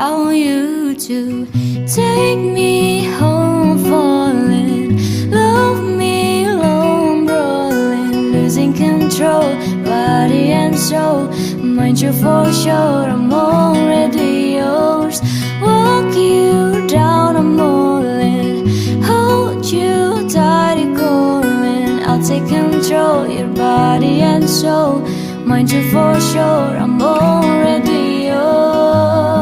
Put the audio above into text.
I want you to take me home, falling. Love me alone, brawling, losing control, body and soul. Mind you for sure, I'm already yours. Walk you down, I'm all in. Hold you tight, you're calling. I'll take control, your body and soul. Mind you for sure, I'm already yours.